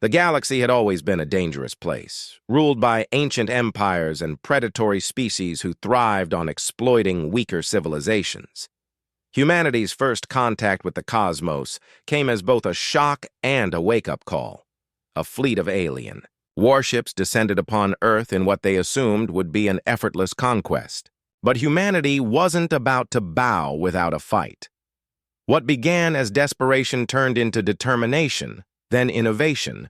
The galaxy had always been a dangerous place, ruled by ancient empires and predatory species who thrived on exploiting weaker civilizations. Humanity's first contact with the cosmos came as both a shock and a wake-up call. A fleet of alien warships descended upon Earth in what they assumed would be an effortless conquest. But humanity wasn't about to bow without a fight. What began as desperation turned into determination, then innovation,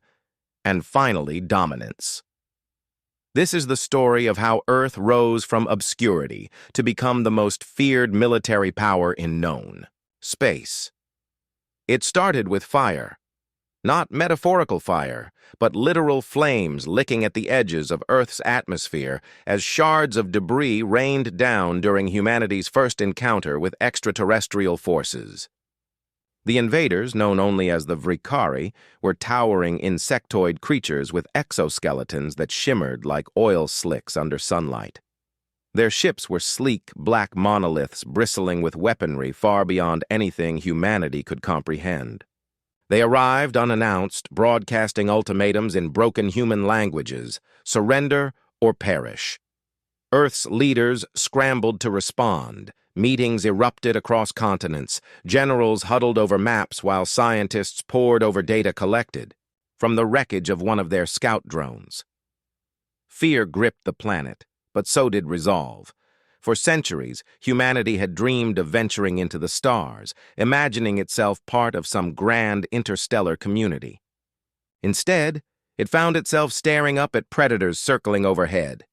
and finally dominance. This is the story of how Earth rose from obscurity to become the most feared military power in known space. It started with fire. Not metaphorical fire, but literal flames licking at the edges of Earth's atmosphere as shards of debris rained down during humanity's first encounter with extraterrestrial forces. The invaders, known only as the Vrikari, were towering insectoid creatures with exoskeletons that shimmered like oil slicks under sunlight. Their ships were sleek, black monoliths bristling with weaponry far beyond anything humanity could comprehend. They arrived unannounced, broadcasting ultimatums in broken human languages: surrender or perish. Earth's leaders scrambled to respond. Meetings erupted across continents. Generals huddled over maps while scientists pored over data collected from the wreckage of one of their scout drones. Fear gripped the planet, but so did resolve. For centuries, humanity had dreamed of venturing into the stars, imagining itself part of some grand interstellar community. Instead, it found itself staring up at predators circling overhead.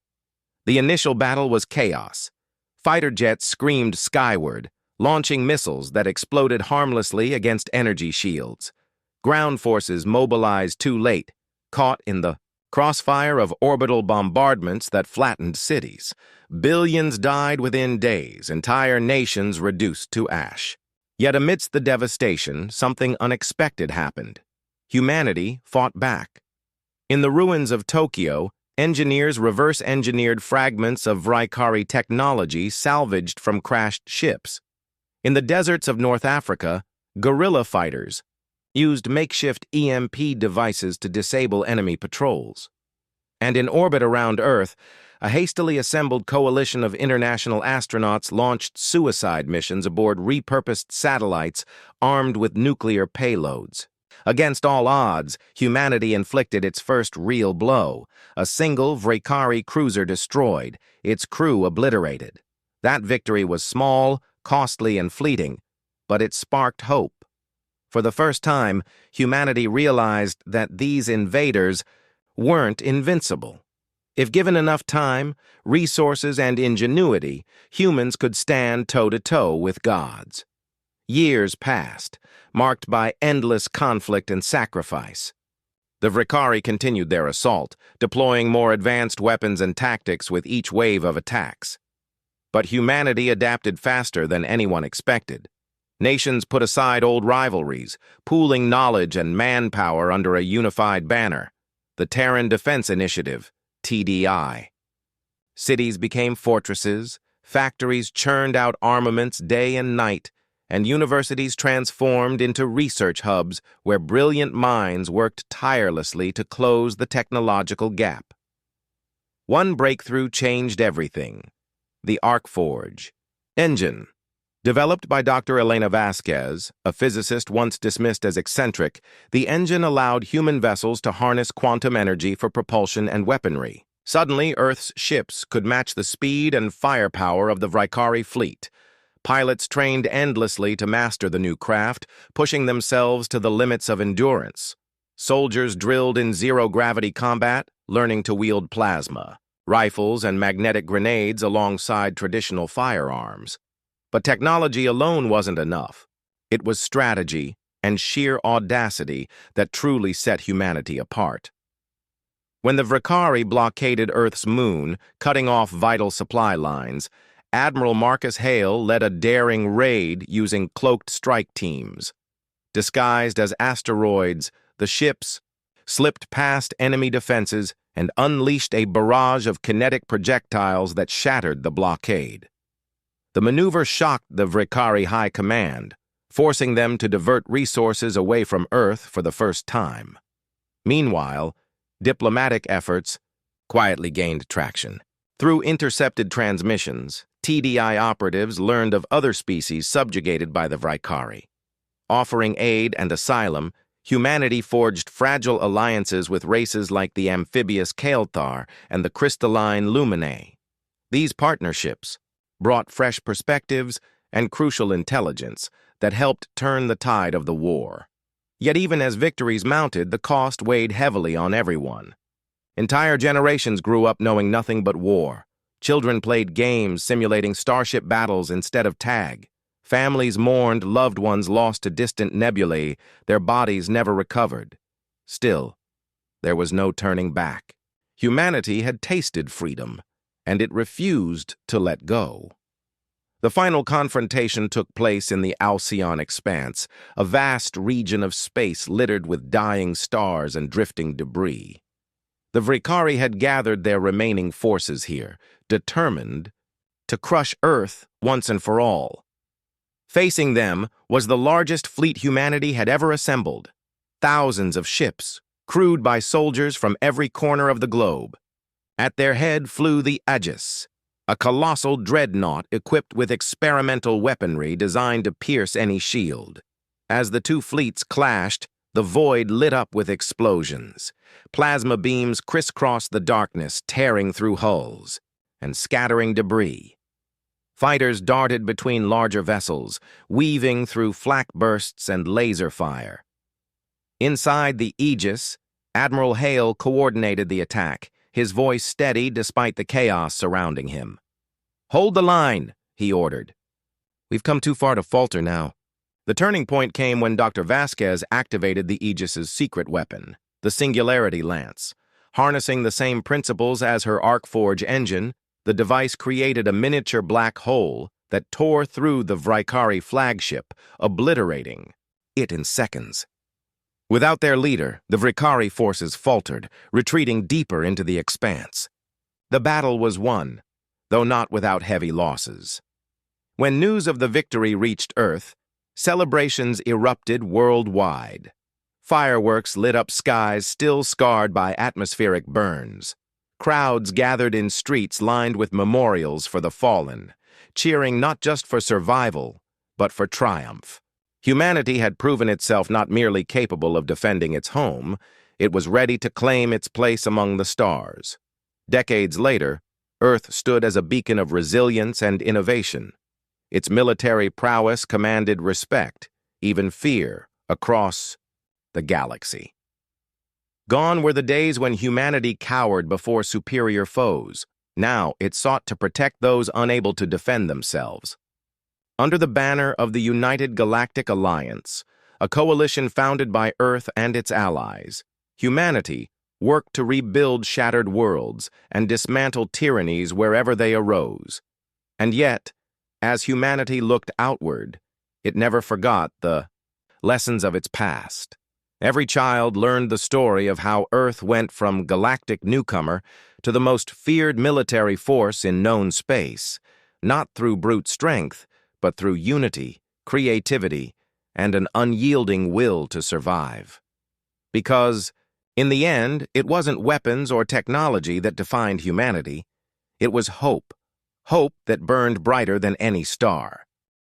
The initial battle was chaos. Fighter jets screamed skyward, launching missiles that exploded harmlessly against energy shields. Ground forces mobilized too late, caught in the crossfire of orbital bombardments that flattened cities. Billions died within days, entire nations reduced to ash. Yet amidst the devastation, something unexpected happened. Humanity fought back. In the ruins of Tokyo, engineers reverse-engineered fragments of Vrikari technology salvaged from crashed ships. In the deserts of North Africa, guerrilla fighters used makeshift EMP devices to disable enemy patrols. And in orbit around Earth, a hastily assembled coalition of international astronauts launched suicide missions aboard repurposed satellites armed with nuclear payloads. Against all odds, humanity inflicted its first real blow. A single Vrikari cruiser destroyed, its crew obliterated. That victory was small, costly, and fleeting, but it sparked hope. For the first time, humanity realized that these invaders weren't invincible. If given enough time, resources, and ingenuity, humans could stand toe-to-toe with gods. Years passed, marked by endless conflict and sacrifice. The Vrikari continued their assault, deploying more advanced weapons and tactics with each wave of attacks. But humanity adapted faster than anyone expected. Nations put aside old rivalries, pooling knowledge and manpower under a unified banner, the Terran Defense Initiative, TDI. Cities became fortresses, factories churned out armaments day and night, and universities transformed into research hubs where brilliant minds worked tirelessly to close the technological gap. One breakthrough changed everything: the ArcForge engine. Developed by Dr. Elena Vasquez, a physicist once dismissed as eccentric, the engine allowed human vessels to harness quantum energy for propulsion and weaponry. Suddenly, Earth's ships could match the speed and firepower of the Vrikari fleet. Pilots trained endlessly to master the new craft, pushing themselves to the limits of endurance. Soldiers drilled in zero-gravity combat, learning to wield plasma, rifles, and magnetic grenades alongside traditional firearms. But technology alone wasn't enough. It was strategy and sheer audacity that truly set humanity apart. When the Vrikari blockaded Earth's moon, cutting off vital supply lines, Admiral Marcus Hale led a daring raid using cloaked strike teams. Disguised as asteroids, the ships slipped past enemy defenses and unleashed a barrage of kinetic projectiles that shattered the blockade. The maneuver shocked the Vrikari High Command, forcing them to divert resources away from Earth for the first time. Meanwhile, diplomatic efforts quietly gained traction. Through intercepted transmissions, TDI operatives learned of other species subjugated by the Vrykari. Offering aid and asylum, humanity forged fragile alliances with races like the amphibious Kael'thar and the crystalline Luminae. These partnerships brought fresh perspectives and crucial intelligence that helped turn the tide of the war. Yet even as victories mounted, the cost weighed heavily on everyone. Entire generations grew up knowing nothing but war. Children played games simulating starship battles instead of tag. Families mourned loved ones lost to distant nebulae, their bodies never recovered. Still, there was no turning back. Humanity had tasted freedom, and it refused to let go. The final confrontation took place in the Alcyon Expanse, a vast region of space littered with dying stars and drifting debris. The Vrykari had gathered their remaining forces here, determined to crush Earth once and for all. Facing them was the largest fleet humanity had ever assembled. Thousands of ships, crewed by soldiers from every corner of the globe. At their head flew the Aegis, a colossal dreadnought equipped with experimental weaponry designed to pierce any shield. As the two fleets clashed, the void lit up with explosions. Plasma beams crisscrossed the darkness, tearing through hulls and scattering debris. Fighters darted between larger vessels, weaving through flak bursts and laser fire. Inside the Aegis, Admiral Hale coordinated the attack, his voice steady despite the chaos surrounding him. "Hold the line," he ordered. "We've come too far to falter now." The turning point came when Dr. Vasquez activated the Aegis's secret weapon, the Singularity Lance. Harnessing the same principles as her Arcforge engine, the device created a miniature black hole that tore through the Vrykari flagship, obliterating it in seconds. Without their leader, the Vrykari forces faltered, retreating deeper into the expanse. The battle was won, though not without heavy losses. When news of the victory reached Earth, celebrations erupted worldwide. Fireworks lit up skies still scarred by atmospheric burns. Crowds gathered in streets lined with memorials for the fallen, cheering not just for survival, but for triumph. Humanity had proven itself not merely capable of defending its home, it was ready to claim its place among the stars. Decades later, Earth stood as a beacon of resilience and innovation. Its military prowess commanded respect, even fear, across the galaxy. Gone were the days when humanity cowered before superior foes. Now it sought to protect those unable to defend themselves. Under the banner of the United Galactic Alliance, a coalition founded by Earth and its allies, humanity worked to rebuild shattered worlds and dismantle tyrannies wherever they arose. And yet, as humanity looked outward, it never forgot the lessons of its past. Every child learned the story of how Earth went from Galactic Newcomer to the most feared military force in known space, not through brute strength, but through unity, creativity, and an unyielding will to survive. Because, in the end, it wasn't weapons or technology that defined humanity. It was hope, hope that burned brighter than any star.